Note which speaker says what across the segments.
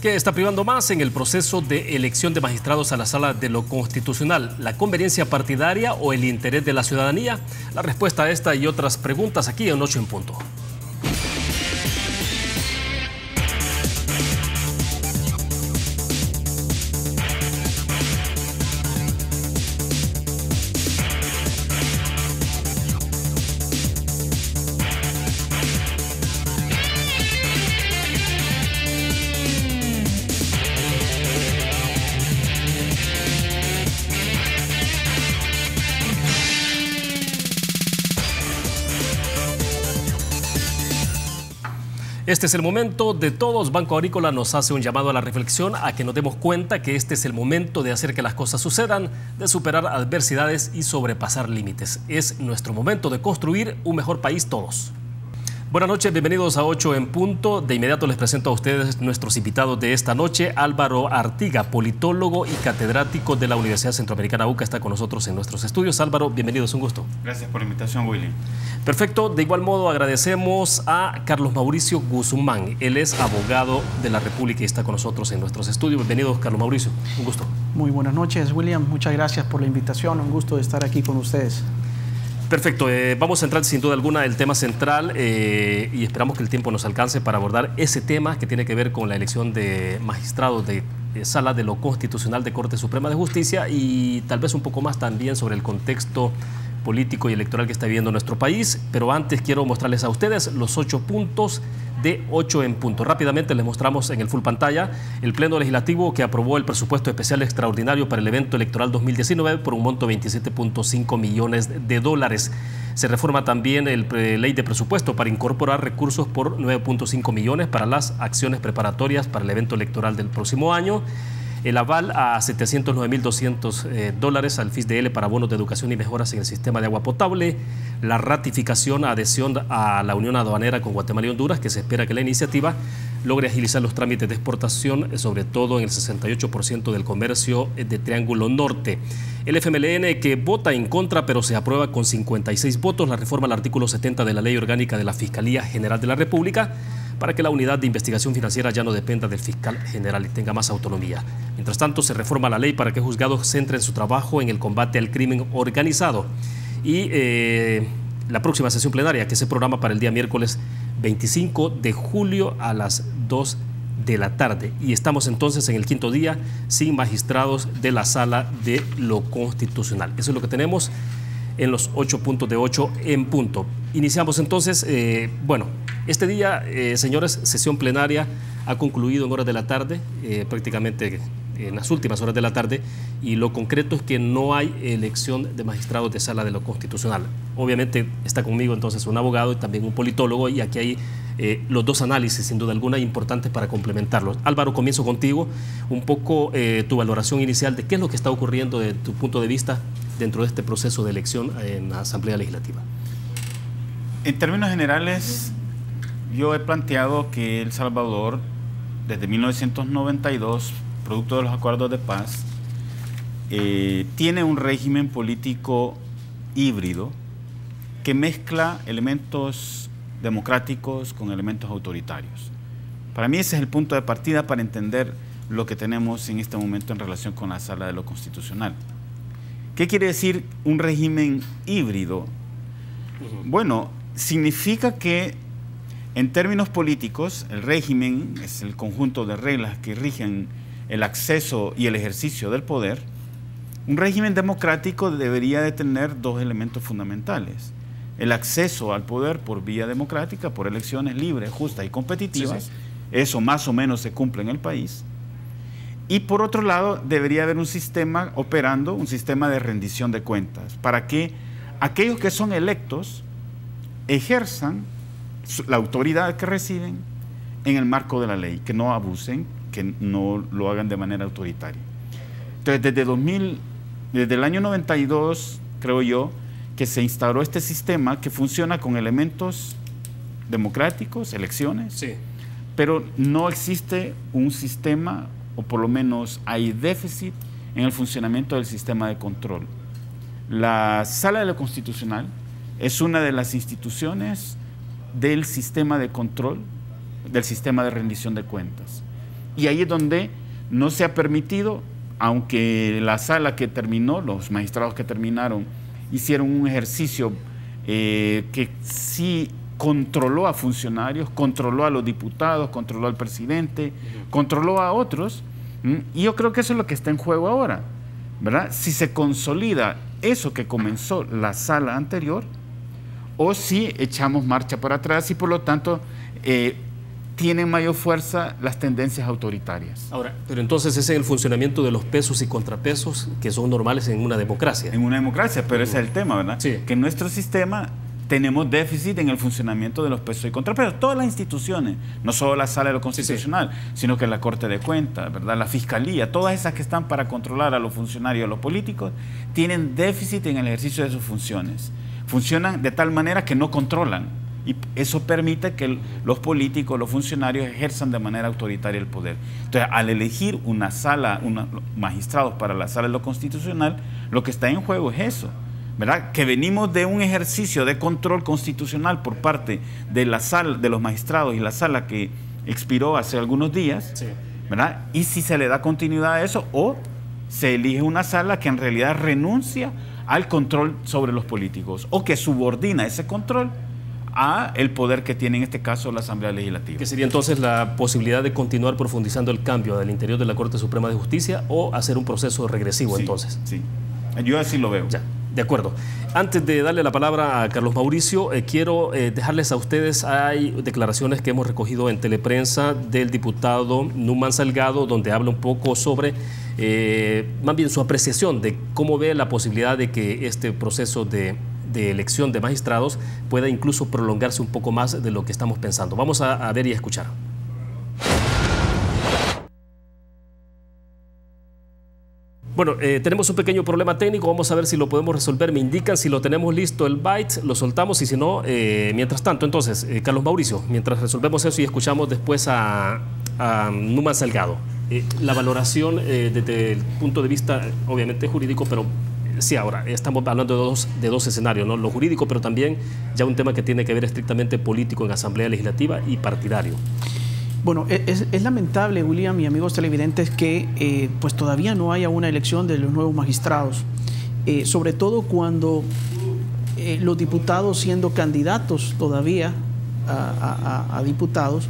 Speaker 1: ¿Qué está privando más en el proceso de elección de magistrados a la Sala de lo Constitucional? ¿La conveniencia partidaria o el interés de la ciudadanía? La respuesta a esta y otras preguntas aquí en 8 en punto. Este es el momento de todos. Banco Agrícola nos hace un llamado a la reflexión, a que nos demos cuenta que este es el momento de hacer que las cosas sucedan, de superar adversidades y sobrepasar límites. Es nuestro momento de construir un mejor país todos. Buenas noches, bienvenidos a 8 en punto. De inmediato les presento a ustedes nuestros invitados de esta noche. Álvaro Artiga, politólogo y catedrático de la Universidad Centroamericana UCA, está con nosotros en nuestros estudios. Álvaro, bienvenido, es un gusto.
Speaker 2: Gracias por la invitación, Willy.
Speaker 1: Perfecto, de igual modo agradecemos a Carlos Mauricio Guzmán. Él es abogado de la República y está con nosotros en nuestros estudios. Bienvenido, Carlos Mauricio, un gusto.
Speaker 3: Muy buenas noches, William. Muchas gracias por la invitación. Un gusto de estar aquí con ustedes.
Speaker 1: Perfecto, vamos a entrar sin duda alguna el tema central y esperamos que el tiempo nos alcance para abordar ese tema que tiene que ver con la elección de magistrados de Sala de lo Constitucional de Corte Suprema de Justicia y tal vez un poco más también sobre el contexto político y electoral que está viviendo nuestro país. Pero antes quiero mostrarles a ustedes los 8 puntos de 8 en punto. Rápidamente les mostramos en el full pantalla el Pleno Legislativo que aprobó el presupuesto especial extraordinario para el evento electoral 2019 por un monto de 27.5 millones de dólares. Se reforma también la ley de presupuesto para incorporar recursos por 9.5 millones para las acciones preparatorias para el evento electoral del próximo año. El aval a 709.200 dólares al FISDL para bonos de educación y mejoras en el sistema de agua potable. La ratificación a adhesión a la Unión Aduanera con Guatemala y Honduras, que se espera que la iniciativa logre agilizar los trámites de exportación, sobre todo en el 68% del comercio de Triángulo Norte. El FMLN que vota en contra, pero se aprueba con 56 votos, la reforma al artículo 70 de la Ley Orgánica de la Fiscalía General de la República, para que la unidad de investigación financiera ya no dependa del fiscal general y tenga más autonomía. Mientras tanto, se reforma la ley para que juzgados centren su trabajo en el combate al crimen organizado. Y la próxima sesión plenaria, que se programa para el día miércoles 25 de julio a las 2 de la tarde. Y estamos entonces en el 5º día sin magistrados de la Sala de lo Constitucional. Eso es lo que tenemos en los 8 puntos de 8 en punto. Iniciamos entonces, este día, señores, sesión plenaria ha concluido en horas de la tarde, prácticamente en las últimas horas de la tarde, y lo concreto es que no hay elección de magistrados de Sala de lo Constitucional. Obviamente está conmigo entonces un abogado y también un politólogo, y aquí hay los dos análisis, sin duda alguna, importantes para complementarlos. Álvaro, comienzo contigo, un poco tu valoración inicial de qué es lo que está ocurriendo desde tu punto de vista dentro de este proceso de elección en la Asamblea Legislativa.
Speaker 2: En términos generales, yo he planteado que El Salvador, desde 1992, producto de los acuerdos de paz, tiene un régimen político híbrido que mezcla elementos democráticos con elementos autoritarios. Para mí ese es el punto de partida para entender lo que tenemos en este momento en relación con la Sala de lo Constitucional. ¿Qué quiere decir un régimen híbrido? Bueno, significa que en términos políticos el régimen es el conjunto de reglas que rigen el acceso y el ejercicio del poder. Un régimen democrático debería de tener dos elementos fundamentales: el acceso al poder por vía democrática, por elecciones libres, justas y competitivas. Sí. Eso más o menos se cumple en el país. Y por otro lado, debería haber un sistema operando, un sistema de rendición de cuentas, para que aquellos que son electos ejerzan la autoridad que reciben en el marco de la ley, que no abusen, que no lo hagan de manera autoritaria. Entonces, desde el año 92, creo yo, que se instauró este sistema que funciona con elementos democráticos, elecciones, sí, pero no existe un sistema, o por lo menos hay déficit en el funcionamiento del sistema de control. La Sala de lo Constitucional es una de las instituciones del sistema de control, del sistema de rendición de cuentas. Y ahí es donde no se ha permitido, aunque la sala que terminó, los magistrados que terminaron, hicieron un ejercicio que sí controló a funcionarios, controló a los diputados, controló al presidente, controló a otros, y yo creo que eso es lo que está en juego ahora, ¿verdad? Si se consolida eso que comenzó la sala anterior, o si echamos marcha para atrás y por lo tanto tienen mayor fuerza las tendencias autoritarias.
Speaker 1: Ahora, pero entonces ese es el funcionamiento de los pesos y contrapesos que son normales en una democracia.
Speaker 2: En una democracia, pero ese es el tema, ¿verdad?
Speaker 1: Sí.
Speaker 2: Que en nuestro sistema tenemos déficit en el funcionamiento de los pesos y contrapesos. Todas las instituciones, no solo la Sala de lo Constitucional, sino que la Corte de Cuentas, ¿verdad? La Fiscalía, todas esas que están para controlar a los funcionarios y a los políticos, tienen déficit en el ejercicio de sus funciones. Funcionan de tal manera que no controlan. Y eso permite que los políticos, los funcionarios ejerzan de manera autoritaria el poder. Entonces, al elegir una sala, magistrados para la Sala de lo Constitucional, lo que está en juego es eso, ¿verdad? Que venimos de un ejercicio de control constitucional por parte de la sala, de los magistrados y la sala que expiró hace algunos días, sí, ¿verdad? Y si se le da continuidad a eso, o se elige una sala que en realidad renuncia al control sobre los políticos, o que subordina ese control a el poder que tiene en este caso la Asamblea Legislativa.
Speaker 1: ¿Qué sería entonces la posibilidad de continuar profundizando el cambio del interior de la Corte Suprema de Justicia o hacer un proceso regresivo? Sí, entonces?
Speaker 2: Sí, yo así lo veo.
Speaker 1: Ya, de acuerdo. Antes de darle la palabra a Carlos Mauricio, quiero dejarles a ustedes, hay declaraciones que hemos recogido en Teleprensa del diputado Numan Salgado, donde habla un poco sobre, más bien su apreciación de cómo ve la posibilidad de que este proceso de elección de magistrados pueda incluso prolongarse un poco más de lo que estamos pensando. Vamos a ver y a escuchar. Bueno, tenemos un pequeño problema técnico, vamos a ver si lo podemos resolver. Me indican si lo tenemos listo el byte, lo soltamos y si no, mientras tanto, entonces, Carlos Mauricio, mientras resolvemos eso y escuchamos después a Numan Salgado. La valoración desde el punto de vista, obviamente jurídico, pero sí, ahora estamos hablando de dos escenarios, ¿no? Lo jurídico, pero también ya un tema que tiene que ver estrictamente político en Asamblea Legislativa y partidario.
Speaker 3: Bueno, es lamentable, William y amigos televidentes, que pues todavía no haya una elección de los nuevos magistrados, sobre todo cuando los diputados, siendo candidatos todavía a diputados,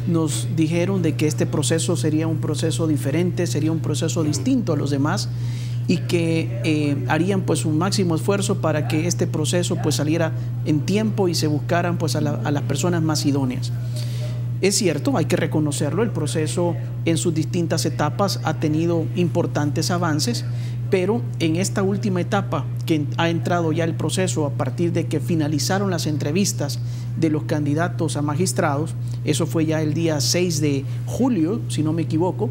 Speaker 3: nos dijeron de que este proceso sería un proceso diferente, sería un proceso distinto a los demás, y que harían pues un máximo esfuerzo para que este proceso pues saliera en tiempo y se buscaran pues a las personas más idóneas. Es cierto, hay que reconocerlo, el proceso en sus distintas etapas ha tenido importantes avances, pero en esta última etapa que ha entrado ya el proceso a partir de que finalizaron las entrevistas de los candidatos a magistrados, eso fue ya el día 6 de julio, si no me equivoco.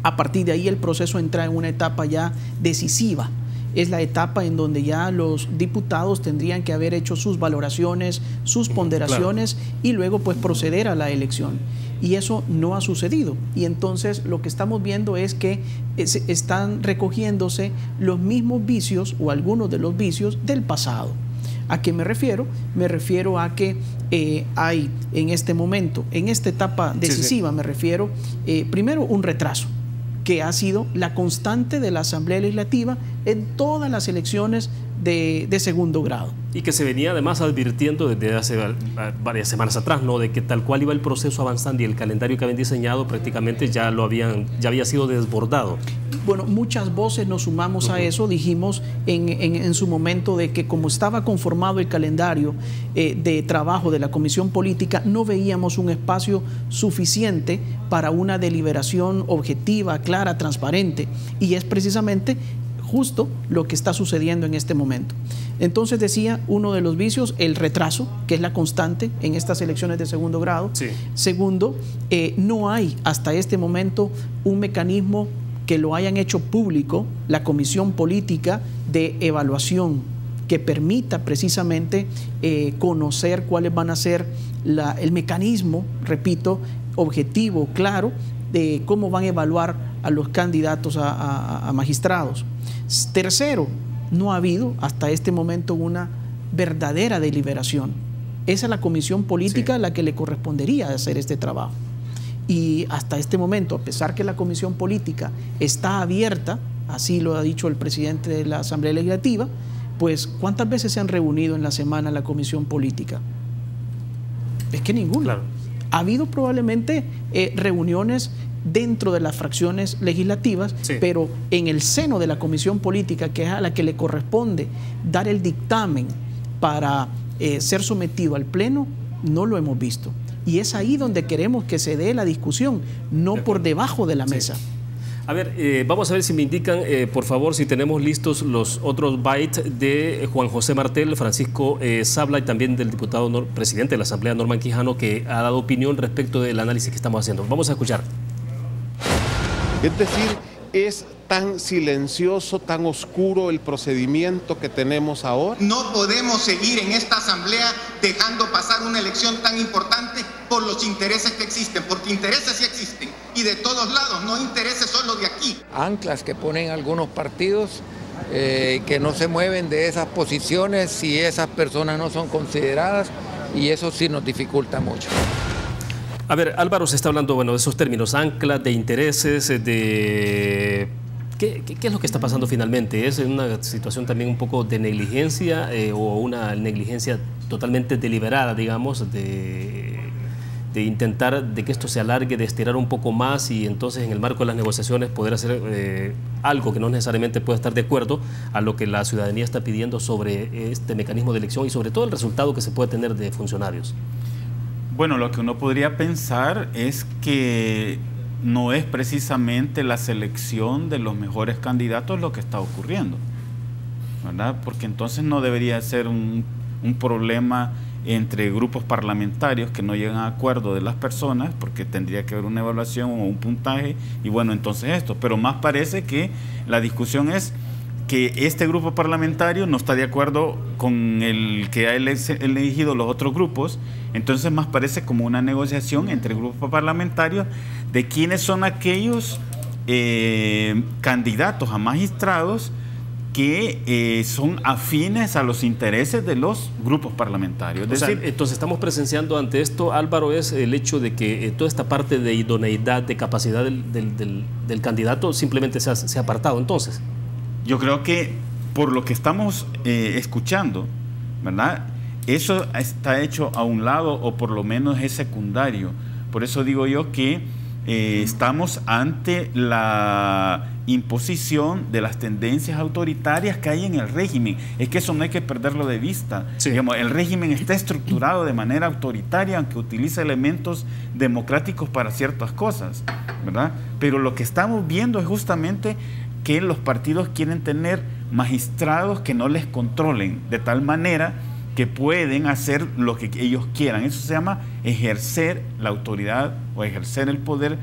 Speaker 3: A partir de ahí el proceso entra en una etapa ya decisiva. Es la etapa en donde ya los diputados tendrían que haber hecho sus valoraciones, sus ponderaciones, claro, y luego pues proceder a la elección. Y eso no ha sucedido. Y entonces lo que estamos viendo es que están recogiéndose los mismos vicios o algunos de los vicios del pasado. ¿A qué me refiero? Me refiero a que hay en este momento, en esta etapa decisiva, me refiero primero un retraso, que ha sido la constante de la Asamblea Legislativa en todas las elecciones de segundo grado.
Speaker 1: Y que se venía además advirtiendo desde hace varias semanas atrás, ¿no? De que tal cual iba el proceso avanzando y el calendario que habían diseñado prácticamente ya había sido desbordado.
Speaker 3: Bueno, muchas voces nos sumamos a eso, dijimos en su momento de que como estaba conformado el calendario de trabajo de la Comisión Política, no veíamos un espacio suficiente para una deliberación objetiva, clara, transparente, y es precisamente justo lo que está sucediendo en este momento. Entonces decía, uno de los vicios, el retraso, que es la constante en estas elecciones de segundo grado. Sí. Segundo, no hay hasta este momento un mecanismo que lo hayan hecho público, la Comisión Política de Evaluación, que permita precisamente conocer cuáles van a ser el mecanismo, repito, objetivo, claro, de cómo van a evaluar a los candidatos a magistrados. Tercero, no ha habido hasta este momento una verdadera deliberación. Esa es la Comisión Política la que le correspondería hacer este trabajo. Y hasta este momento, a pesar que la comisión política está abierta, así lo ha dicho el presidente de la Asamblea Legislativa, pues ¿cuántas veces se han reunido en la semana la comisión política? Es que ninguna.
Speaker 1: Claro.
Speaker 3: Ha habido probablemente reuniones dentro de las fracciones legislativas,
Speaker 1: sí,
Speaker 3: pero en el seno de la comisión política, que es a la que le corresponde dar el dictamen para ser sometido al Pleno, no lo hemos visto. Y es ahí donde queremos que se dé la discusión, no por debajo de la mesa.
Speaker 1: Sí. A ver, vamos a ver si me indican, por favor, si tenemos listos los otros bytes de Juan José Martel, Francisco Sabla y también del diputado presidente de la Asamblea, Norman Quijano, que ha dado opinión respecto del análisis que estamos haciendo. Vamos a escuchar.
Speaker 4: Es decir, es tan silencioso, tan oscuro el procedimiento que tenemos ahora.
Speaker 5: No podemos seguir en esta asamblea dejando pasar una elección tan importante por los intereses que existen, porque intereses sí existen y de todos lados, no intereses solo de aquí.
Speaker 6: Anclas que ponen algunos partidos que no se mueven de esas posiciones si esas personas no son consideradas, y eso sí nos dificulta mucho.
Speaker 1: A ver, Álvaro se está hablando, bueno, de esos términos, anclas, de intereses, de... ¿Qué es lo que está pasando finalmente? ¿Es una situación también un poco de negligencia o una negligencia totalmente deliberada, digamos, de intentar de que esto se alargue, de estirar un poco más y entonces en el marco de las negociaciones poder hacer algo que no necesariamente pueda estar de acuerdo a lo que la ciudadanía está pidiendo sobre este mecanismo de elección y sobre todo el resultado que se puede tener de funcionarios?
Speaker 2: Bueno, lo que uno podría pensar es que no es precisamente la selección de los mejores candidatos lo que está ocurriendo, ¿verdad? Porque entonces no debería ser un problema entre grupos parlamentarios que no llegan a acuerdo de las personas, porque tendría que haber una evaluación o un puntaje, y bueno, entonces esto. Pero más parece que la discusión es que este grupo parlamentario no está de acuerdo con el que ha elegido los otros grupos, entonces más parece como una negociación entre grupos parlamentarios de quiénes son aquellos candidatos a magistrados que son afines a los intereses de los grupos parlamentarios. Es decir,
Speaker 1: entonces estamos presenciando ante esto, Álvaro, es el hecho de que toda esta parte de idoneidad, de capacidad del candidato simplemente se ha apartado entonces.
Speaker 2: Yo creo que por lo que estamos escuchando, ¿verdad? Eso está hecho a un lado o por lo menos es secundario. Por eso digo yo que estamos ante la imposición de las tendencias autoritarias que hay en el régimen. Es que eso no hay que perderlo de vista. Sí. Digamos, el régimen está estructurado de manera autoritaria, aunque utiliza elementos democráticos para ciertas cosas, ¿verdad? Pero lo que estamos viendo es justamente que los partidos quieren tener magistrados que no les controlen, de tal manera que pueden hacer lo que ellos quieran. Eso se llama ejercer la autoridad o ejercer el poder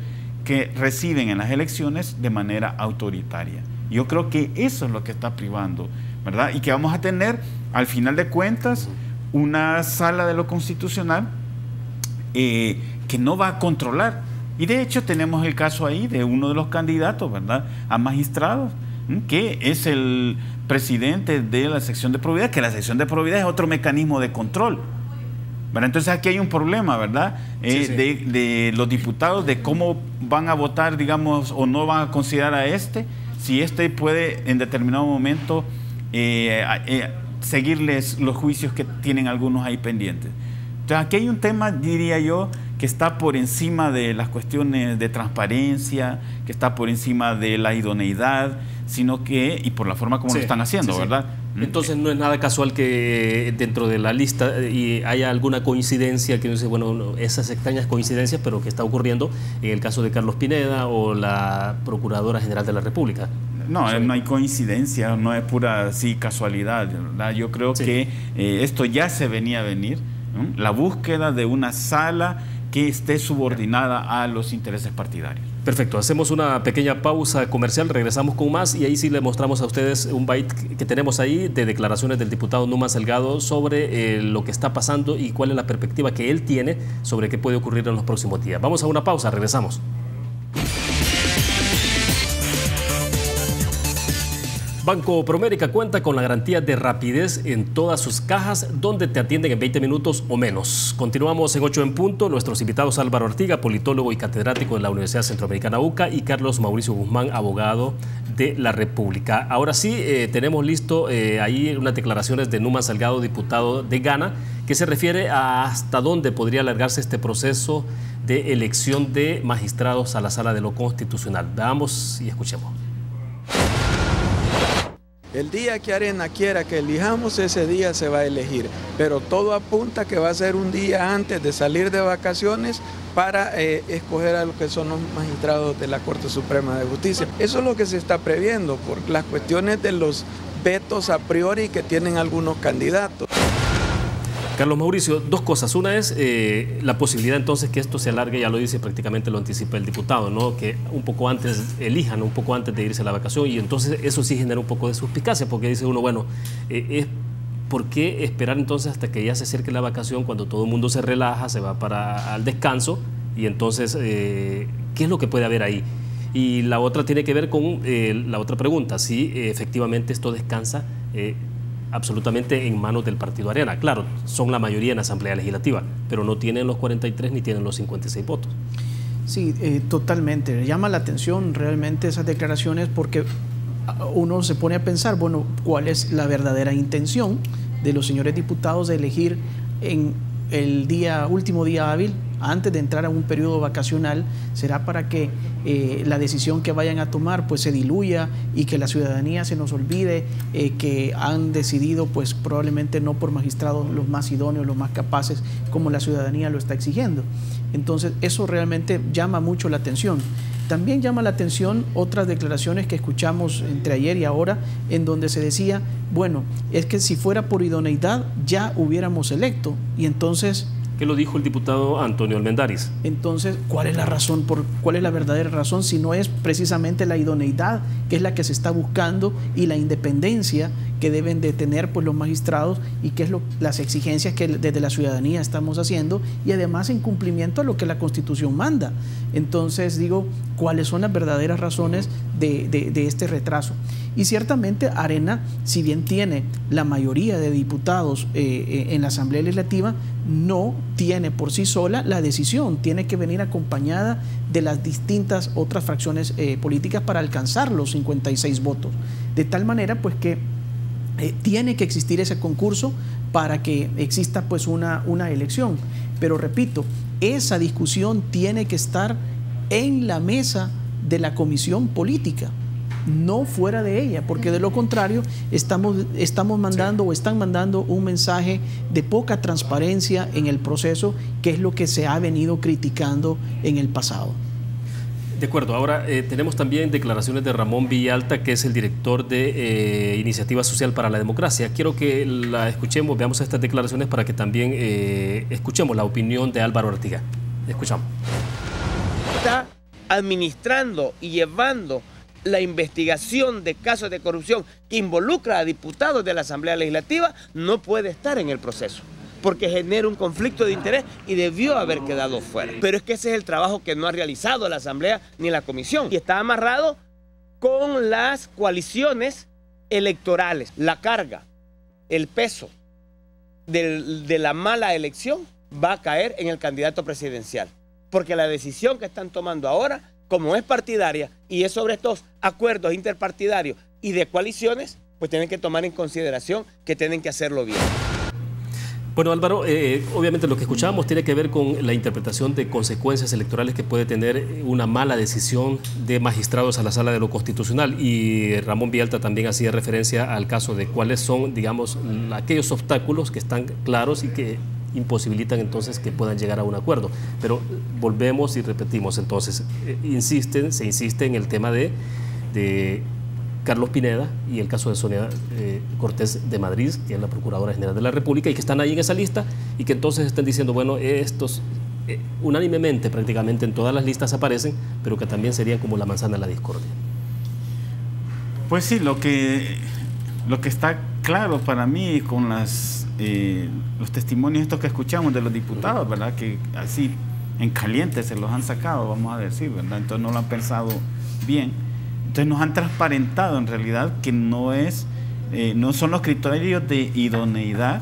Speaker 2: que reciben en las elecciones de manera autoritaria. Yo creo que eso es lo que está privando, ¿verdad? Y que vamos a tener, al final de cuentas, una sala de lo constitucional que no va a controlar. Y de hecho tenemos el caso ahí de uno de los candidatos, ¿verdad?, a magistrados, que es el presidente de la sección de probidad, que la sección de probidad es otro mecanismo de control, ¿verdad? Entonces aquí hay un problema, ¿verdad? Sí. De los diputados, de cómo van a votar, digamos, o no van a considerar a si puede en determinado momento seguirles los juicios que tienen algunos ahí pendientes. Entonces aquí hay un tema, diría yo, que está por encima de las cuestiones de transparencia, que está por encima de la idoneidad, sino que, y por la forma como lo están haciendo, ¿verdad?
Speaker 1: Entonces no es nada casual que dentro de la lista haya alguna coincidencia, que no sé, bueno, esas extrañas coincidencias, pero que está ocurriendo en el caso de Carlos Pineda o la Procuradora General de la República.
Speaker 2: No, no hay coincidencia, no es pura casualidad, ¿verdad? Yo creo que esto ya se venía a venir, ¿no? La búsqueda de una sala que esté subordinada a los intereses partidarios.
Speaker 1: Perfecto, hacemos una pequeña pausa comercial, regresamos con más y ahí sí le mostramos a ustedes un byte que tenemos ahí de declaraciones del diputado Numa Salgado sobre lo que está pasando y cuál es la perspectiva que él tiene sobre qué puede ocurrir en los próximos días. Vamos a una pausa, regresamos. Banco Promérica cuenta con la garantía de rapidez en todas sus cajas, donde te atienden en 20 minutos o menos. Continuamos en 8 en punto. Nuestros invitados: Álvaro Artiga, politólogo y catedrático de la Universidad Centroamericana UCA, y Carlos Mauricio Guzmán, abogado de la República. Ahora sí, tenemos listo ahí unas declaraciones de Numan Salgado, diputado de Ghana, que se refiere a hasta dónde podría alargarse este proceso de elección de magistrados a la Sala de lo Constitucional. Veamos y escuchemos.
Speaker 7: El día que Arena quiera que elijamos, ese día se va a elegir, pero todo apunta que va a ser un día antes de salir de vacaciones para escoger a los que son los magistrados de la Corte Suprema de Justicia. Eso es lo que se está previendo por las cuestiones de los vetos a priori que tienen algunos candidatos.
Speaker 1: Carlos Mauricio, dos cosas. Una es la posibilidad entonces que esto se alargue, ya lo dice, prácticamente lo anticipa el diputado, ¿no? Que un poco antes elijan, un poco antes de irse a la vacación, y entonces eso sí genera un poco de suspicacia, porque dice uno, bueno, ¿por qué esperar entonces hasta que ya se acerque la vacación, cuando todo el mundo se relaja, se va al descanso? Y entonces, ¿qué es lo que puede haber ahí? Y la otra tiene que ver con la otra pregunta, si efectivamente esto descansa absolutamente en manos del Partido Arena. Claro, son la mayoría en la Asamblea Legislativa, pero no tienen los 43 ni tienen los 56 votos.
Speaker 3: Sí, totalmente. Llama la atención realmente esas declaraciones, porque uno se pone a pensar, bueno, ¿cuál es la verdadera intención de los señores diputados de elegir en el último día hábil, antes de entrar a un periodo vacacional? ¿Será para que la decisión que vayan a tomar pues se diluya y que la ciudadanía se nos olvide que han decidido pues probablemente no por magistrados los más idóneos, los más capaces, como la ciudadanía lo está exigiendo? Entonces eso realmente llama mucho la atención. También llama la atención otras declaraciones que escuchamos entre ayer y ahora, en donde se decía, bueno, es que si fuera por idoneidad ya hubiéramos electo, y entonces...
Speaker 1: ¿Qué lo dijo el diputado Antonio Almendaris?
Speaker 3: Entonces, ¿cuál es la razón? ¿Cuál es la verdadera razón? Si no es precisamente la idoneidad, que es la que se está buscando, y la independencia que deben de tener pues los magistrados, y que es las exigencias que desde la ciudadanía estamos haciendo, y además en cumplimiento a lo que la Constitución manda. Entonces digo, ¿cuáles son las verdaderas razones de este retraso? Y ciertamente Arena, si bien tiene la mayoría de diputados en la Asamblea Legislativa, no tiene por sí sola la decisión, tiene que venir acompañada de las distintas otras fracciones políticas para alcanzar los 56 votos. De tal manera pues que tiene que existir ese concurso para que exista pues una elección. Pero repito, esa discusión tiene que estar en la mesa de la comisión política, no fuera de ella, porque de lo contrario estamos mandando, sí, o están mandando un mensaje de poca transparencia en el proceso, que es lo que se ha venido criticando en el pasado.
Speaker 1: De acuerdo. Ahora tenemos también declaraciones de Ramón Villalta, que es el director de Iniciativa Social para la Democracia. Quiero que la escuchemos, veamos estas declaraciones para que también escuchemos la opinión de Álvaro Artiga. Escuchamos.
Speaker 8: Está administrando y llevando la investigación de casos de corrupción que involucra a diputados de la Asamblea Legislativa, no puede estar en el proceso, porque genera un conflicto de interés y debió haber quedado fuera. Pero es que ese es el trabajo que no ha realizado la Asamblea ni la Comisión, y está amarrado con las coaliciones electorales. La carga, el peso de la mala elección va a caer en el candidato presidencial, porque la decisión que están tomando ahora, como es partidaria y es sobre estos acuerdos interpartidarios y de coaliciones, pues tienen que tomar en consideración que tienen que hacerlo bien.
Speaker 1: Bueno, Álvaro, obviamente lo que escuchábamos tiene que ver con la interpretación de consecuencias electorales que puede tener una mala decisión de magistrados a la Sala de lo Constitucional, y Ramón Villalta también hacía referencia al caso de cuáles son, digamos, aquellos obstáculos que están claros y que imposibilitan entonces que puedan llegar a un acuerdo. Pero volvemos y repetimos, entonces se insiste en el tema de Carlos Pineda y el caso de Sonia Cortés de Madrid, que es la Procuradora General de la República, y que están ahí en esa lista, y que entonces están diciendo, bueno, estos unánimemente prácticamente en todas las listas aparecen, pero que también serían como la manzana de la discordia.
Speaker 2: Pues sí, lo que está claro para mí con los testimonios estos que escuchamos de los diputados, ¿verdad? Que así en caliente se los han sacado, vamos a decir, ¿verdad? Entonces no lo han pensado bien. Entonces nos han transparentado en realidad que no son los criterios de idoneidad,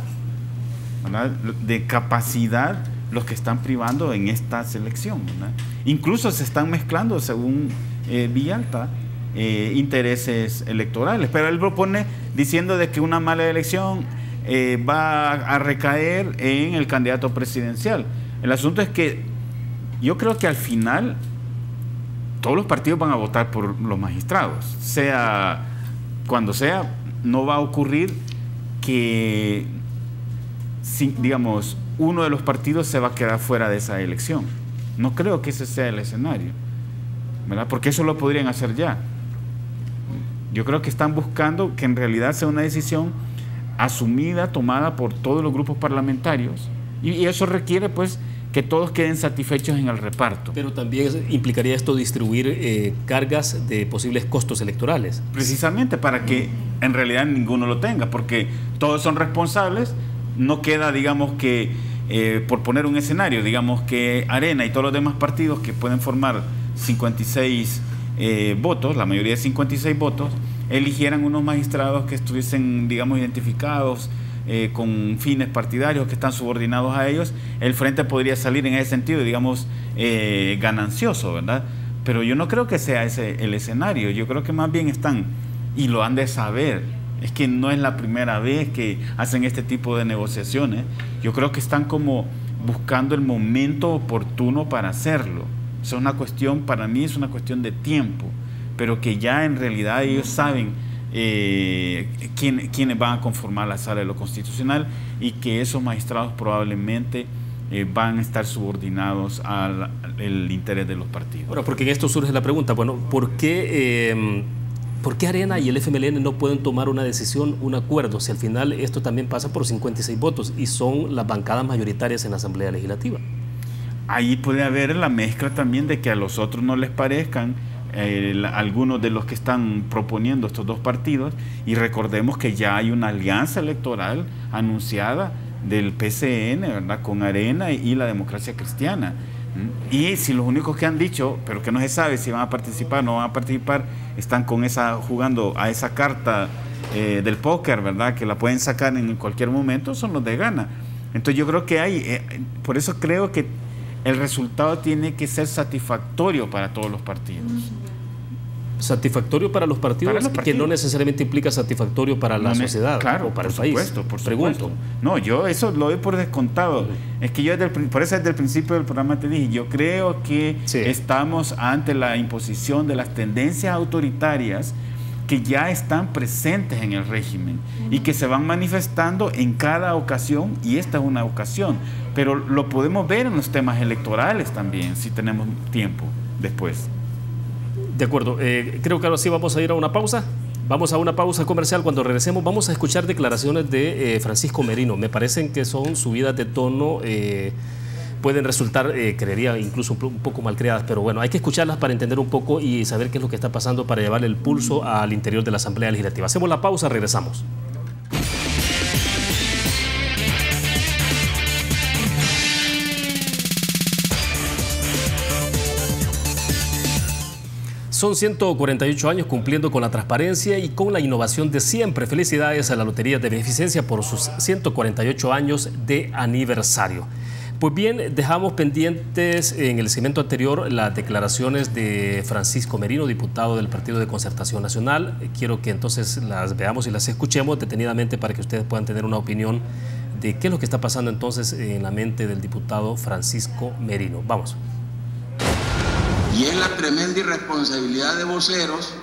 Speaker 2: ¿verdad?, de capacidad, los que están privando en esta selección, ¿verdad? Incluso se están mezclando, según Villalta, intereses electorales, pero él propone diciendo de que una mala elección va a recaer en el candidato presidencial. El asunto es que yo creo que al final todos los partidos van a votar por los magistrados, sea cuando sea. No va a ocurrir que, digamos, uno de los partidos se va a quedar fuera de esa elección. No creo que ese sea el escenario, ¿verdad? Porque eso lo podrían hacer ya. Yo creo que están buscando que en realidad sea una decisión asumida, tomada por todos los grupos parlamentarios, y eso requiere, pues, que todos queden satisfechos en el reparto.
Speaker 1: Pero también implicaría esto distribuir cargas de posibles costos electorales.
Speaker 2: Precisamente para que en realidad ninguno lo tenga, porque todos son responsables. No queda, digamos, que por poner un escenario, digamos que Arena y todos los demás partidos que pueden formar 56 votos, la mayoría de 56 votos, eligieran unos magistrados que estuviesen, digamos, identificados con fines partidarios, que están subordinados a ellos. El frente podría salir en ese sentido, digamos, ganancioso, ¿verdad? Pero yo no creo que sea ese el escenario. Yo creo que más bien están, y lo han de saber, es que no es la primera vez que hacen este tipo de negociaciones. Yo creo que están como buscando el momento oportuno para hacerlo. Es una cuestión, para mí es una cuestión de tiempo, pero que ya en realidad ellos saben quiénes van a conformar la Sala de lo Constitucional, y que esos magistrados probablemente van a estar subordinados al interés de los partidos.
Speaker 1: Bueno, porque en esto surge la pregunta, bueno, ¿por qué Arena y el FMLN no pueden tomar una decisión, un acuerdo, si al final esto también pasa por 56 votos y son las bancadas mayoritarias en la Asamblea Legislativa?
Speaker 2: Ahí puede haber la mezcla también de que a los otros no les parezcan algunos de los que están proponiendo estos dos partidos, y recordemos que ya hay una alianza electoral anunciada del PCN, ¿verdad?, con Arena y la Democracia Cristiana. Y si los únicos que han dicho, pero que no se sabe si van a participar o no van a participar, están con jugando a esa carta del póker, ¿verdad?, que la pueden sacar en cualquier momento, son los de Gana. Entonces yo creo que por eso creo que el resultado tiene que ser satisfactorio para todos los partidos.
Speaker 1: ¿Satisfactorio para los partidos? Que no necesariamente implica satisfactorio para la sociedad,
Speaker 2: claro,
Speaker 1: o para el
Speaker 2: país. Por supuesto. No, yo eso lo doy por descontado. Es que yo por eso desde el principio del programa te dije, yo creo que estamos ante la imposición de las tendencias autoritarias que ya están presentes en el régimen y que se van manifestando en cada ocasión, y esta es una ocasión, pero lo podemos ver en los temas electorales también, si tenemos tiempo después.
Speaker 1: De acuerdo, creo que ahora sí vamos a ir a una pausa. Vamos a una pausa comercial. Cuando regresemos vamos a escuchar declaraciones de Francisco Merino. Me parecen que son subidas de tono, pueden resultar, creería, incluso un poco mal creadas, pero bueno, hay que escucharlas para entender un poco y saber qué es lo que está pasando, para llevarle el pulso al interior de la Asamblea Legislativa. Hacemos la pausa, regresamos. Son 148 años cumpliendo con la transparencia y con la innovación de siempre. Felicidades a la Lotería de Beneficencia por sus 148 años de aniversario. Pues bien, dejamos pendientes en el segmento anterior las declaraciones de Francisco Merino, diputado del Partido de Concertación Nacional. Quiero que entonces las veamos y las escuchemos detenidamente para que ustedes puedan tener una opinión de qué es lo que está pasando entonces en la mente del diputado Francisco Merino. Vamos.
Speaker 5: Y es la tremenda irresponsabilidad de voceros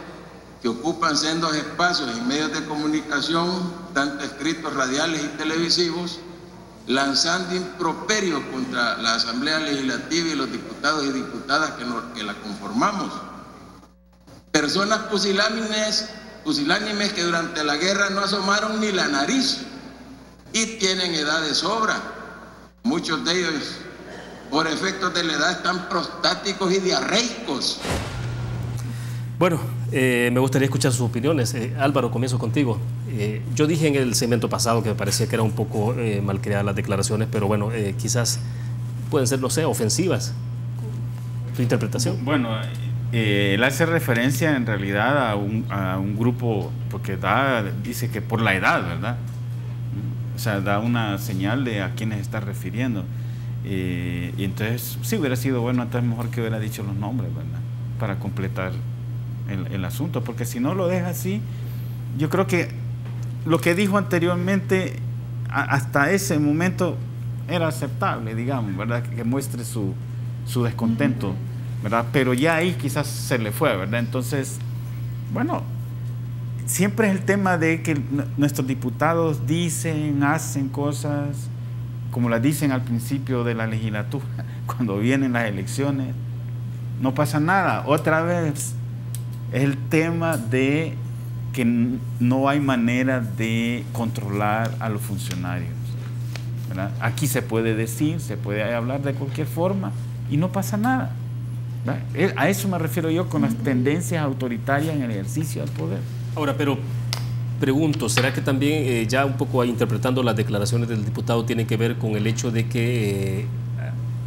Speaker 5: que ocupan sendos espacios en medios de comunicación, tanto escritos, radiales y televisivos, lanzando improperios contra la Asamblea Legislativa y los diputados y diputadas que la conformamos. Personas pusilánimes que durante la guerra no asomaron ni la nariz y tienen edad de sobra. Muchos de ellos, por efectos de la edad, están prostáticos y diarreicos.
Speaker 1: Bueno, me gustaría escuchar sus opiniones. Álvaro, comienzo contigo. Yo dije en el segmento pasado que me parecía que era un poco mal creadas las declaraciones, pero bueno, quizás pueden ser, no sé, ofensivas. ¿Tu interpretación?
Speaker 2: Bueno, Él hace referencia en realidad a un grupo, porque dice que por la edad, ¿verdad? O sea, da una señal de a quiénes está refiriendo. Y entonces, sí hubiera sido bueno, entonces mejor que hubiera dicho los nombres, ¿verdad? Para completar el asunto, porque si no lo deja así, yo creo que lo que dijo anteriormente, hasta ese momento, era aceptable, digamos, ¿verdad? Que muestre su descontento, ¿verdad? Pero ya ahí quizás se le fue, ¿verdad? Entonces, bueno, siempre es el tema de que nuestros diputados dicen, hacen cosas como las dicen al principio de la legislatura, cuando vienen las elecciones, no pasa nada. Otra vez es el tema de que no hay manera de controlar a los funcionarios, ¿verdad? Aquí se puede decir, se puede hablar de cualquier forma y no pasa nada, ¿verdad? A eso me refiero yo con las tendencias autoritarias en el ejercicio del poder.
Speaker 1: Ahora, pero pregunto, ¿será que también ya un poco interpretando las declaraciones del diputado tiene que ver con el hecho de que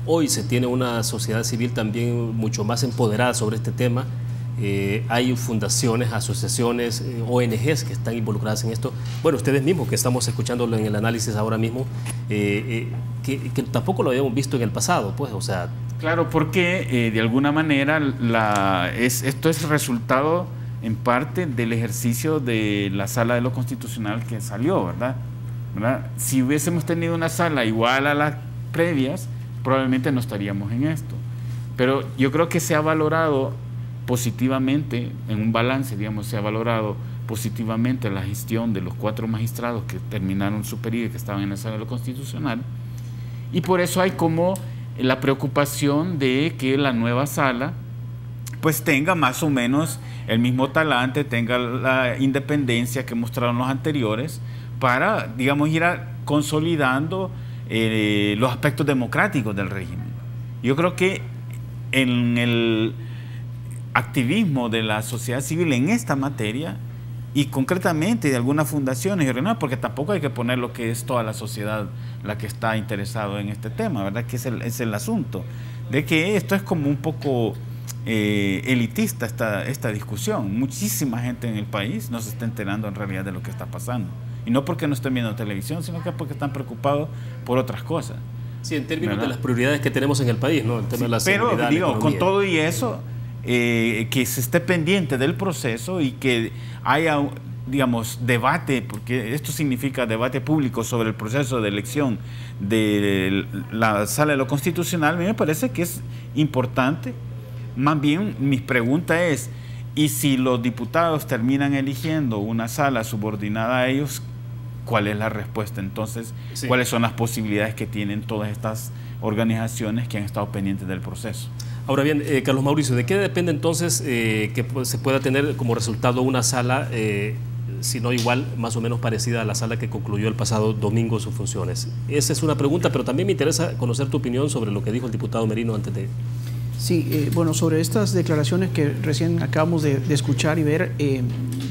Speaker 1: hoy se tiene una sociedad civil también mucho más empoderada sobre este tema? Hay fundaciones, asociaciones, ONGs que están involucradas en esto. Bueno, ustedes mismos que estamos escuchándolo en el análisis ahora mismo, que tampoco lo habíamos visto en el pasado, pues, o sea...
Speaker 2: Claro, porque de alguna manera esto es resultado en parte del ejercicio de la Sala de lo Constitucional que salió, ¿verdad? Si hubiésemos tenido una sala igual a las previas, probablemente no estaríamos en esto. Pero yo creo que se ha valorado positivamente, en un balance, digamos, se ha valorado positivamente la gestión de los 4 magistrados que terminaron su periodo y que estaban en la Sala de lo Constitucional, y por eso hay como la preocupación de que la nueva sala pues tenga más o menos el mismo talante, tenga la independencia que mostraron los anteriores para, digamos, ir consolidando los aspectos democráticos del régimen. Yo creo que en el activismo de la sociedad civil en esta materia, y concretamente de algunas fundaciones y regionales, porque tampoco hay que poner lo que es toda la sociedad la que está interesado en este tema, ¿verdad? Que es el asunto, de que esto es como un poco elitista esta discusión. Muchísima gente en el país no se está enterando en realidad de lo que está pasando, y no porque no estén viendo televisión, sino que porque están preocupados por otras cosas.
Speaker 1: Sí, en términos de las prioridades que tenemos en el país, ¿no? El tema de la seguridad,
Speaker 2: pero digo, con todo y eso, que se esté pendiente del proceso y que haya, digamos, debate, porque esto significa debate público sobre el proceso de elección de la Sala de lo Constitucional. A mí me parece que es importante. Más bien, mi pregunta es, ¿y si los diputados terminan eligiendo una sala subordinada a ellos, cuál es la respuesta entonces? Sí. ¿Cuáles son las posibilidades que tienen todas estas organizaciones que han estado pendientes del proceso?
Speaker 1: Ahora bien, Carlos Mauricio, ¿de qué depende entonces que se pueda tener como resultado una sala, si no igual, más o menos parecida a la sala que concluyó el pasado domingo sus funciones? Esa es una pregunta, pero también me interesa conocer tu opinión sobre lo que dijo el diputado Merino antes de...
Speaker 3: Sí, bueno, sobre estas declaraciones que recién acabamos de escuchar y ver,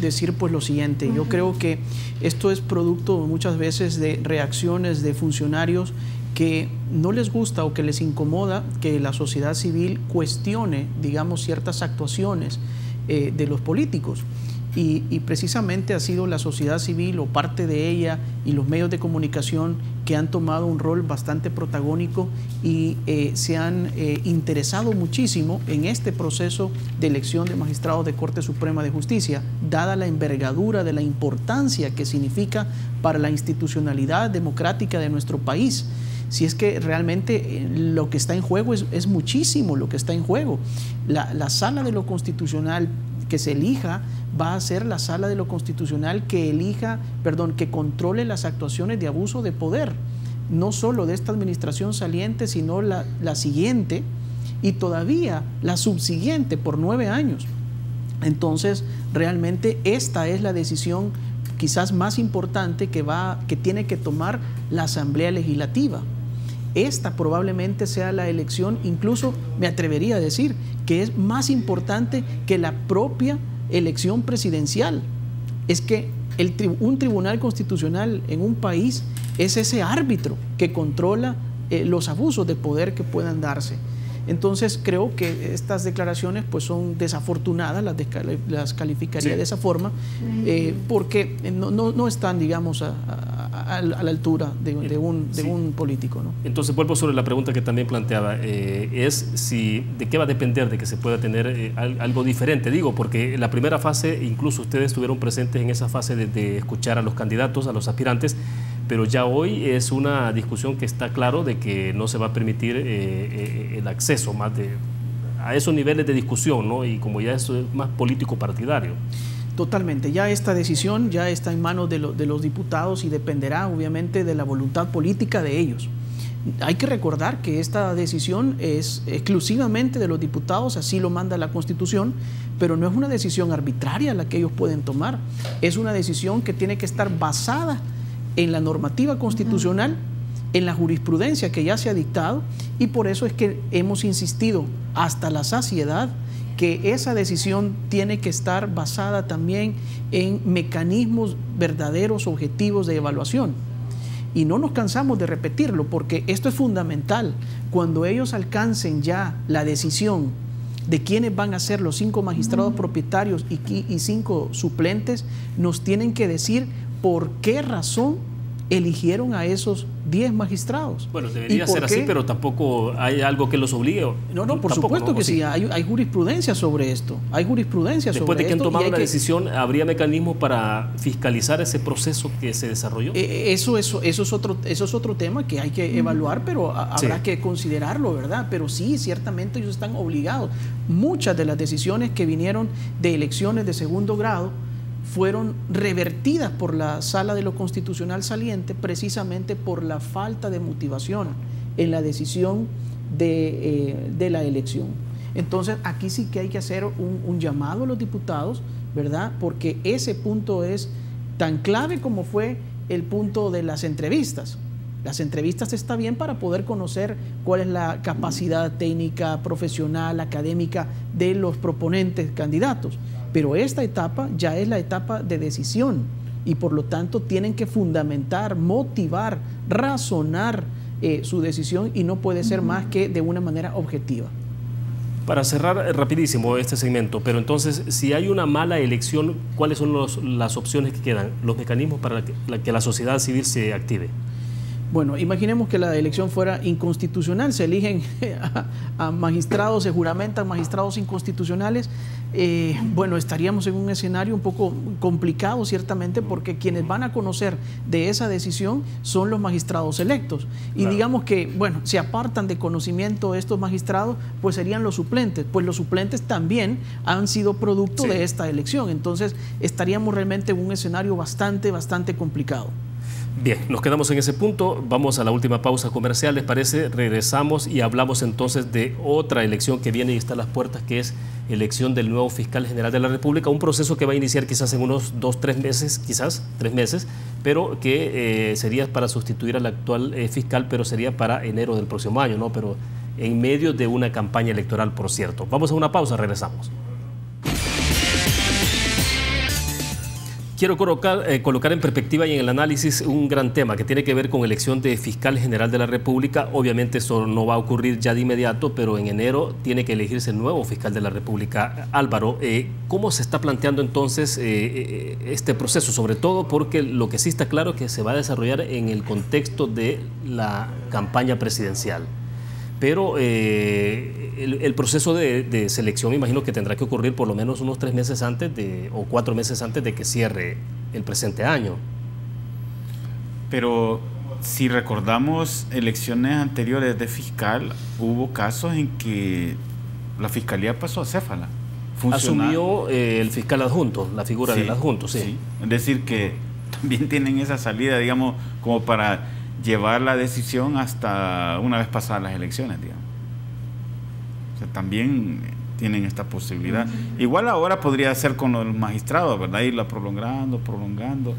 Speaker 3: decir pues lo siguiente: yo creo que esto es producto muchas veces de reacciones de funcionarios que no les gusta o que les incomoda que la sociedad civil cuestione, digamos, ciertas actuaciones de los políticos. Y precisamente ha sido la sociedad civil o parte de ella y los medios de comunicación que han tomado un rol bastante protagónico y se han interesado muchísimo en este proceso de elección de magistrados de Corte Suprema de Justicia, dada la envergadura de la importancia que significa para la institucionalidad democrática de nuestro país. Si es que realmente lo que está en juego es muchísimo lo que está en juego. La Sala de lo Constitucional que se elija va a ser la Sala de lo Constitucional que controle las actuaciones de abuso de poder, no solo de esta administración saliente, sino la siguiente y todavía la subsiguiente por 9 años. Entonces, realmente esta es la decisión quizás más importante que tiene que tomar la Asamblea Legislativa. Esta probablemente sea la elección, incluso me atrevería a decir, que es más importante que la propia elección presidencial. Es que un tribunal constitucional en un país es ese árbitro que controla los abusos de poder que puedan darse. Entonces creo que estas declaraciones pues son desafortunadas, las calificaría de esa forma, porque no están, digamos, a la altura de un político, ¿no?
Speaker 1: Entonces vuelvo sobre la pregunta que también planteaba, es si de qué va a depender de que se pueda tener algo diferente. Digo, porque la primera fase, incluso ustedes estuvieron presentes en esa fase de escuchar a los candidatos, a los aspirantes, pero ya hoy es una discusión que está claro de que no se va a permitir el acceso más a esos niveles de discusión, ¿no? Y como ya eso es más político partidario.
Speaker 3: Totalmente, ya esta decisión ya está en manos de los diputados y dependerá obviamente de la voluntad política de ellos. Hay que recordar que esta decisión es exclusivamente de los diputados, así lo manda la Constitución, pero no es una decisión arbitraria la que ellos pueden tomar, es una decisión que tiene que estar basada en la normativa constitucional, en la jurisprudencia que ya se ha dictado, y por eso es que hemos insistido hasta la saciedad que esa decisión tiene que estar basada también en mecanismos verdaderos, objetivos de evaluación. Y no nos cansamos de repetirlo, porque esto es fundamental. Cuando ellos alcancen ya la decisión de quiénes van a ser los 5 magistrados propietarios y 5 suplentes, nos tienen que decir por qué razón eligieron a esos 10 magistrados.
Speaker 1: Bueno, debería ser así, pero tampoco hay algo que los obligue.
Speaker 3: No, por supuesto que sí, hay jurisprudencia sobre esto. Hay jurisprudencia sobre esto.
Speaker 1: Después de que han tomado una decisión, ¿habría mecanismos para fiscalizar ese proceso que se desarrolló?
Speaker 3: Eso es otro tema que hay que evaluar, pero habrá que considerarlo, ¿verdad? Pero sí, ciertamente ellos están obligados. Muchas de las decisiones que vinieron de elecciones de segundo grado fueron revertidas por la Sala de lo Constitucional saliente precisamente por la falta de motivación en la decisión de la elección. Entonces aquí sí que hay que hacer un llamado a los diputados, ¿verdad? Porque ese punto es tan clave como fue el punto de las entrevistas. Las entrevistas está bien para poder conocer cuál es la capacidad técnica, profesional, académica de los proponentes candidatos. Pero esta etapa ya es la etapa de decisión y por lo tanto tienen que fundamentar, motivar, razonar su decisión y no puede ser más que de una manera objetiva.
Speaker 1: Para cerrar rapidísimo este segmento, pero entonces si hay una mala elección, ¿cuáles son las opciones que quedan, los mecanismos para que la sociedad civil se active?
Speaker 3: Bueno, imaginemos que la elección fuera inconstitucional, se eligen a magistrados, se juramentan magistrados inconstitucionales. Bueno, estaríamos en un escenario un poco complicado ciertamente porque quienes van a conocer de esa decisión son los magistrados electos. Y digamos que, bueno, se apartan de conocimiento estos magistrados, pues serían los suplentes. Pues los suplentes también han sido producto de esta elección. Entonces estaríamos realmente en un escenario bastante complicado.
Speaker 1: Bien, nos quedamos en ese punto, vamos a la última pausa comercial, ¿les parece? Regresamos y hablamos entonces de otra elección que viene y está a las puertas, que es elección del nuevo fiscal general de la República, un proceso que va a iniciar quizás en unos 2-3 meses, quizás 3 meses, pero que sería para sustituir al actual fiscal, pero sería para enero del próximo año, ¿no? Pero en medio de una campaña electoral, por cierto. Vamos a una pausa, regresamos. Quiero colocar en perspectiva y en el análisis un gran tema que tiene que ver con elección de fiscal general de la República. Obviamente eso no va a ocurrir ya de inmediato, pero en enero tiene que elegirse el nuevo fiscal de la República. Álvaro, ¿cómo se está planteando entonces este proceso? Sobre todo porque lo que sí está claro es que se va a desarrollar en el contexto de la campaña presidencial. Pero el proceso de selección, imagino que tendrá que ocurrir por lo menos unos 3 meses antes o 4 meses antes de que cierre el presente año.
Speaker 2: Pero si recordamos elecciones anteriores de fiscal, hubo casos en que la fiscalía pasó a acéfala.
Speaker 1: Asumió el fiscal adjunto, la figura del adjunto, sí.
Speaker 2: Es decir, que también tienen esa salida, digamos, como para llevar la decisión hasta una vez pasadas las elecciones, digamos. O sea, también tienen esta posibilidad. Igual ahora podría ser con los magistrados, ¿verdad? Irla prolongando,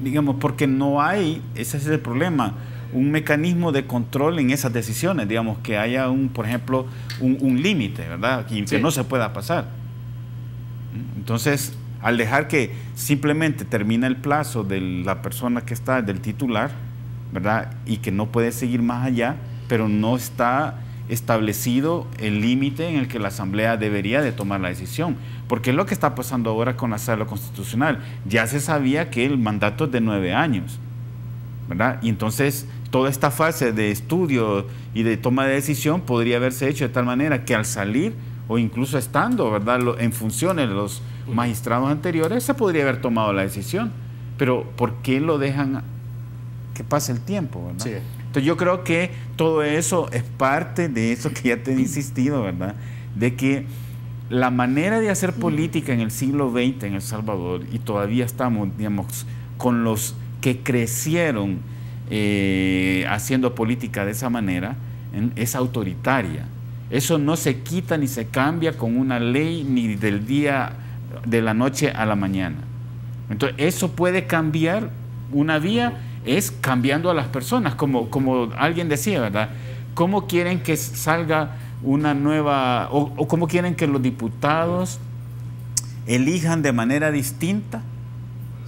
Speaker 2: digamos, porque no hay, ese es el problema, un mecanismo de control en esas decisiones, digamos, que haya por ejemplo, un límite, ¿verdad? Que no se pueda pasar. Entonces, al dejar que simplemente termina el plazo de la persona que está, del titular, ¿verdad? Y que no puede seguir más allá, pero no está establecido el límite en el que la Asamblea debería de tomar la decisión, porque es lo que está pasando ahora con la Sala Constitucional. Ya se sabía que el mandato es de 9 años, ¿verdad? Y entonces toda esta fase de estudio y de toma de decisión podría haberse hecho de tal manera que al salir o incluso estando, ¿verdad?, en funciones de los magistrados anteriores, se podría haber tomado la decisión. Pero ¿por qué lo dejan que pase el tiempo, ¿verdad?
Speaker 1: Sí.
Speaker 2: Entonces yo creo que todo eso es parte de eso que ya te he insistido, ¿verdad? De que la manera de hacer política en el siglo XX en El Salvador, y todavía estamos, digamos, con los que crecieron haciendo política de esa manera, es autoritaria. Eso no se quita ni se cambia con una ley ni de la noche a la mañana. Entonces eso puede cambiar. Una vía es cambiando a las personas, como alguien decía, ¿verdad? ¿Cómo quieren que salga una nueva, o cómo quieren que los diputados elijan de manera distinta,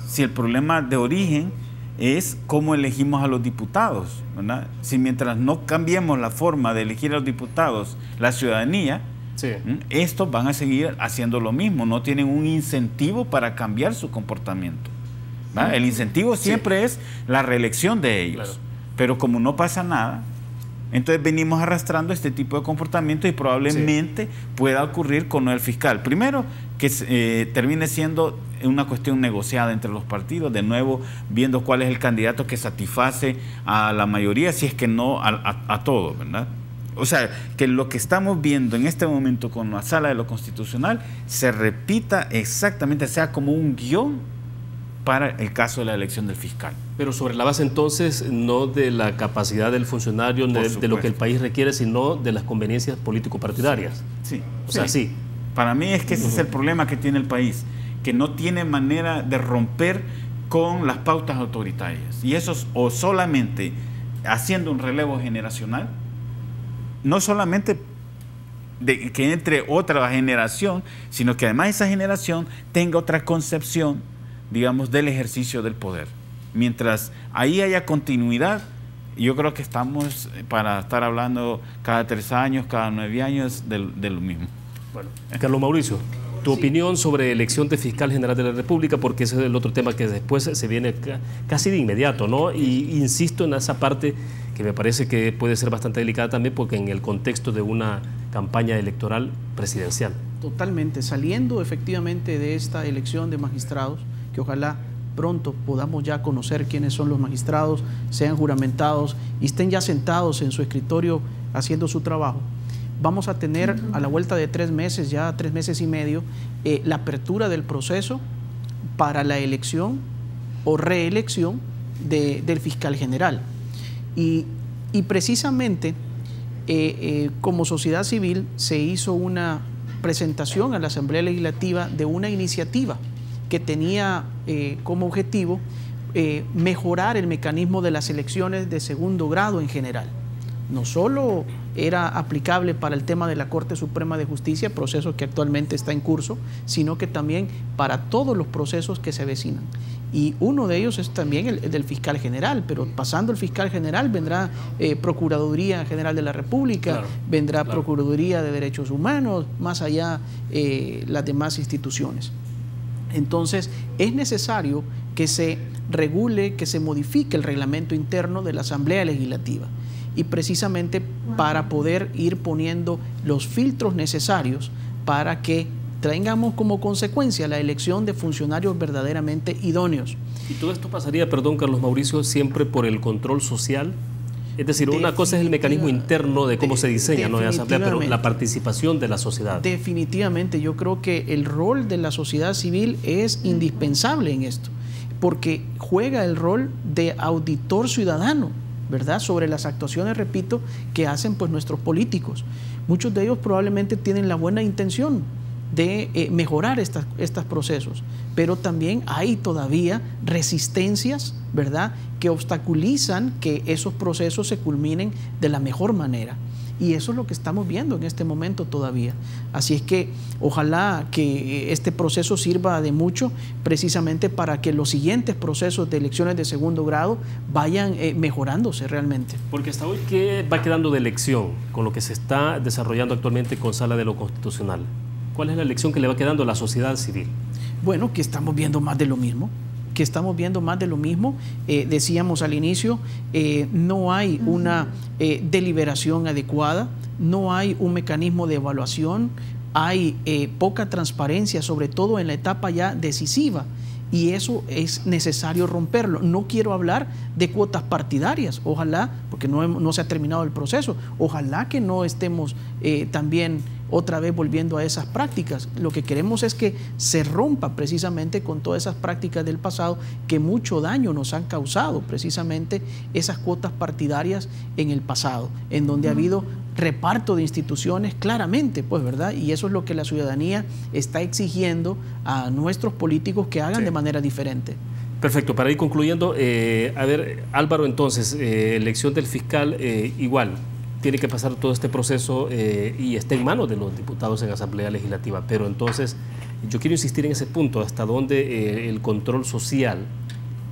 Speaker 2: si el problema de origen es cómo elegimos a los diputados, ¿verdad? Si mientras no cambiemos la forma de elegir a los diputados, la ciudadanía, sí, estos van a seguir haciendo lo mismo, no tienen un incentivo para cambiar su comportamiento, ¿verdad? El incentivo siempre es la reelección de ellos, claro. Pero como no pasa nada, entonces venimos arrastrando este tipo de comportamiento y probablemente pueda ocurrir con el fiscal. Primero, que termine siendo una cuestión negociada entre los partidos, de nuevo viendo cuál es el candidato que satisface a la mayoría, si es que no a todos, ¿verdad? O sea, que lo que estamos viendo en este momento con la Sala de lo Constitucional se repita exactamente, sea como un guión para el caso de la elección del fiscal.
Speaker 1: Pero sobre la base entonces no de la capacidad del funcionario, de lo que el país requiere, sino de las conveniencias político-partidarias.
Speaker 2: Sí.
Speaker 1: O sea, sí.
Speaker 2: Para mí es que ese es el problema que tiene el país, que no tiene manera de romper con las pautas autoritarias. Y eso es o solamente haciendo un relevo generacional, no solamente de que entre otra generación, sino que además esa generación tenga otra concepción, digamos, del ejercicio del poder. Mientras ahí haya continuidad, yo creo que estamos para estar hablando cada 3 años, cada 9 años de lo mismo.
Speaker 1: Bueno, Carlos Mauricio, tu opinión sobre elección de fiscal general de la República, porque ese es el otro tema que después se viene casi de inmediato, ¿no? Y insisto en esa parte que me parece que puede ser bastante delicada también, porque en el contexto de una campaña electoral presidencial.
Speaker 3: Totalmente, saliendo efectivamente de esta elección de magistrados, que ojalá pronto podamos ya conocer quiénes son los magistrados, sean juramentados y estén ya sentados en su escritorio haciendo su trabajo. Vamos a tener a la vuelta de 3 meses, ya 3 meses y medio, la apertura del proceso para la elección o reelección del fiscal general. Y precisamente como sociedad civil se hizo una presentación a la Asamblea Legislativa de una iniciativa que tenía como objetivo mejorar el mecanismo de las elecciones de segundo grado en general. No solo era aplicable para el tema de la Corte Suprema de Justicia, proceso que actualmente está en curso, sino que también para todos los procesos que se avecinan. Y uno de ellos es también el del fiscal general, pero pasando el fiscal general vendrá Procuraduría General de la República, claro, vendrá claro, Procuraduría de Derechos Humanos, más allá las demás instituciones. Entonces es necesario que se regule, que se modifique el reglamento interno de la Asamblea Legislativa, y precisamente para poder ir poniendo los filtros necesarios para que tengamos como consecuencia la elección de funcionarios verdaderamente idóneos.
Speaker 1: ¿Y todo esto pasaría, perdón Carlos Mauricio, siempre por el control social? Es decir, una cosa es el mecanismo interno de cómo se diseña, ¿no?, la Asamblea, pero la participación de la sociedad. Definitivamente,
Speaker 3: yo creo que el rol de la sociedad civil es indispensable en esto, porque juega el rol de auditor ciudadano, ¿verdad?, sobre las actuaciones, repito, que hacen pues nuestros políticos. Muchos de ellos probablemente tienen la buena intención de mejorar estos procesos, pero también hay todavía resistencias, ¿verdad?, que obstaculizan que esos procesos se culminen de la mejor manera. Y eso es lo que estamos viendo en este momento todavía. Así es que ojalá que este proceso sirva de mucho precisamente para que los siguientes procesos de elecciones de segundo grado vayan mejorándose realmente.
Speaker 1: Porque hasta hoy, ¿qué va quedando de elección con lo que se está desarrollando actualmente con Sala de lo Constitucional? ¿Cuál es la elección que le va quedando a la sociedad civil?
Speaker 3: Bueno, que estamos viendo más de lo mismo. Decíamos al inicio, no hay una deliberación adecuada, no hay un mecanismo de evaluación, hay poca transparencia, sobre todo en la etapa ya decisiva, y eso es necesario romperlo. No quiero hablar de cuotas partidarias, ojalá, porque no se ha terminado el proceso, ojalá que no estemos también otra vez volviendo a esas prácticas. Lo que queremos es que se rompa precisamente con todas esas prácticas del pasado que mucho daño nos han causado, precisamente esas cuotas partidarias en el pasado, en donde ha habido reparto de instituciones claramente, pues, ¿verdad? Y eso es lo que la ciudadanía está exigiendo a nuestros políticos que hagan de manera diferente.
Speaker 1: Perfecto, para ir concluyendo, a ver, Álvaro, entonces, elección del fiscal, igual, tiene que pasar todo este proceso y está en manos de los diputados en Asamblea Legislativa, pero entonces yo quiero insistir en ese punto, hasta dónde el control social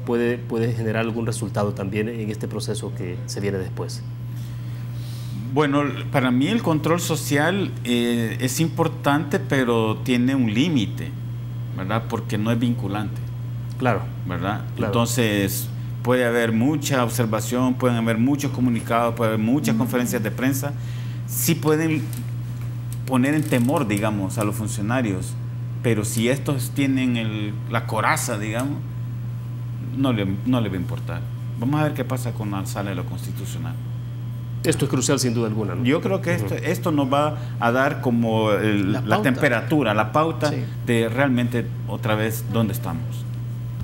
Speaker 1: puede generar algún resultado también en este proceso que se viene después.
Speaker 2: Bueno, para mí el control social es importante, pero tiene un límite, ¿verdad? Porque no es vinculante.
Speaker 1: Claro.
Speaker 2: ¿Verdad?
Speaker 1: Claro.
Speaker 2: Entonces puede haber mucha observación, pueden haber muchos comunicados, puede haber muchas conferencias de prensa. Sí pueden poner en temor, digamos, a los funcionarios, pero si estos tienen la coraza, digamos, no le va a importar. Vamos a ver qué pasa con la Sala de lo Constitucional.
Speaker 1: Esto es crucial sin duda alguna, ¿no?
Speaker 2: Yo creo que esto nos va a dar como la temperatura, la pauta de realmente otra vez dónde estamos.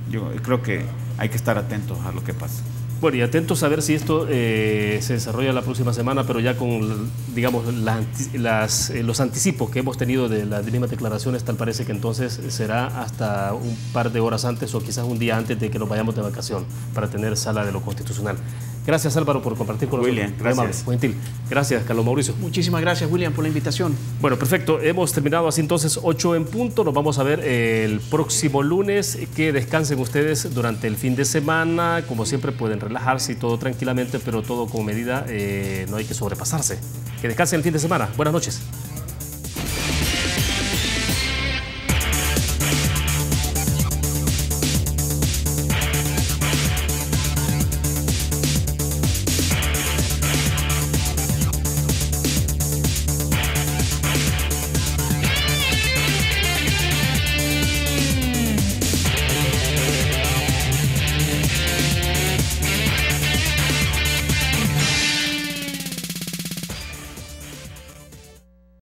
Speaker 2: Yo creo que hay que estar atentos a lo que pasa.
Speaker 1: Bueno, y atentos a ver si esto se desarrolla la próxima semana, pero ya con, digamos, los anticipos que hemos tenido de las mismas declaraciones, tal parece que entonces será hasta un par de horas antes o quizás un día antes de que nos vayamos de vacación para tener Sala de lo Constitucional. Gracias, Álvaro, por compartir con nosotros.
Speaker 2: William, gracias.
Speaker 1: Muy gentil. Gracias, Carlos Mauricio.
Speaker 3: Muchísimas gracias, William, por la invitación.
Speaker 1: Bueno, perfecto. Hemos terminado así entonces 8 en punto. Nos vamos a ver el próximo lunes. Que descansen ustedes durante el fin de semana. Como siempre pueden relajarse y todo tranquilamente, pero todo con medida. No hay que sobrepasarse. Que descansen el fin de semana. Buenas noches.